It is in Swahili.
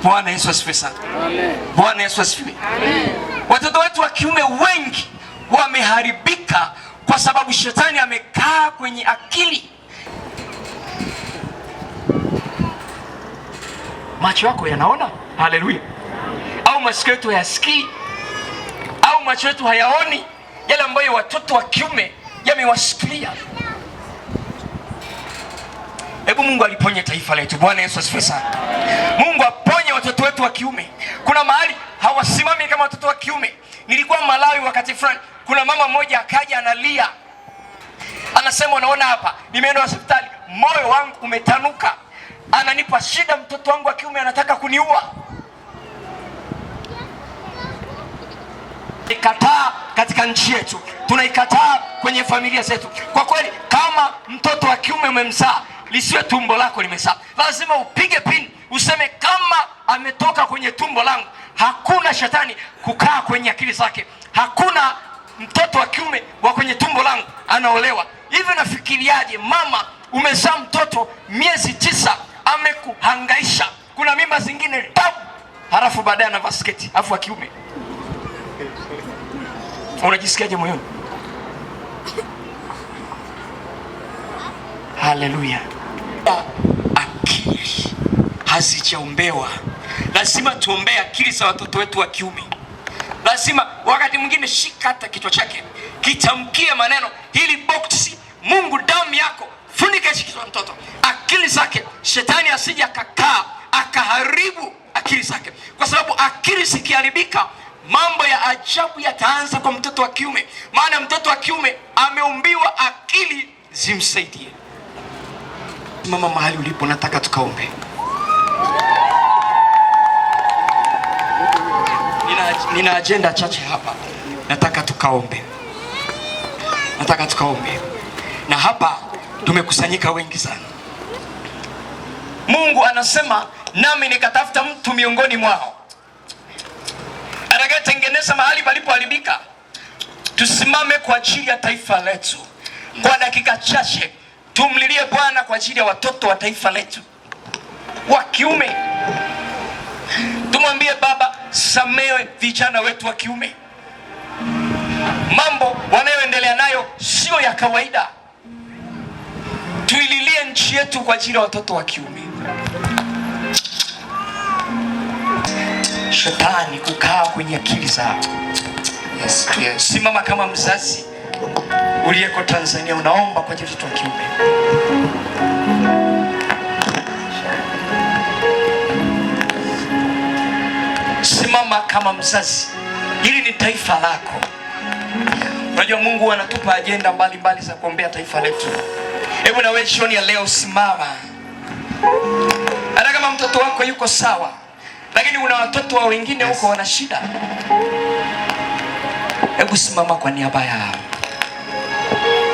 Bwana Yesu asifiwe sana. Amen. Bwana Yesu asifiwe. Amen. Watoto wetu wa kiume wengi wameharibika kwa sababu shetani amekaa kwenye akili. Macho yako yanaona? Haleluya. Au masikio yetu hayasikii? Au macho yetu hayaoni yale ambayo watoto wa kiume yamewasikia? Hebu Mungu aliponye taifa letu. Bwana Yesu asifiwe sana. Mungu aponye watoto wetu wa kiume. Kuna mahali hawasimami kama watoto wa kiume. Nilikuwa Malawi wakati fulani, kuna mama mmoja akaja analia. Anasema, unaona hapa, nimeenda hospitali, moyo wangu umetanuka. Ananipa shida, mtoto wangu wa kiume anataka kuniua. Ikataa katika nchi yetu, tunaikataa kwenye familia zetu. Kwa kweli, kama mtoto wa kiume umemzaa, lisiwe tumbo lako limezaa. Lazima upige pini, useme kama ametoka kwenye tumbo langu. Hakuna shetani kukaa kwenye akili zake. Hakuna mtoto wa kiume wa kwenye tumbo langu anaolewa. Hivi nafikiriaje mama umezaa mtoto miezi 9, amekuhangaisha, kuna mimba zingine tabu, halafu baadaye anavaa sketi afu wa kiume? Unajisikiaje moyoni? Haleluya. Akili hazijaombewa. Lazima tuombee akili za watoto wetu wa kiume. Lazima wakati mwingine shika hata kichwa chake, kitamkie maneno, hili boksi, Mungu damu yako, funika hicho kichwa mtoto. Akili zake shetani asije akakaa akaharibu akili zake, kwa sababu akili zikiharibika, mambo ya ajabu yataanza kwa mtoto wa kiume. Maana mtoto wa kiume ameumbiwa akili zimsaidie. Mama, mahali ulipo, nataka tukaombe. Nina agenda chache hapa, nataka tukaombe. Na hapa tumekusanyika wengi sana. Mungu anasema, nami nikatafuta mtu miongoni mwao atakayetengeneza mahali palipoharibika. Tusimame kwa ajili ya taifa letu kwa dakika chache, tumlilie Bwana kwa ajili ya watoto wa taifa letu wa kiume. Tumwambie Baba, samehe vijana wetu wa kiume. Mambo wanayoendelea nayo sio ya kawaida. Tuililie nchi yetu kwa ajili ya watoto wa kiume. Shetani kukaa kwenye akili zao. Yes. Simama kama mzazi uliyeko Tanzania, unaomba kwa ajili ya watoto wa kiume. Simama kama mzazi, hili ni taifa lako. Unajua Mungu anatupa ajenda mbalimbali za kuombea taifa letu. Hebu na wewe jioni ya leo simama. Hata kama mtoto wako yuko sawa, lakini una watoto wa wengine huko wana shida, hebu simama kwa niaba yao.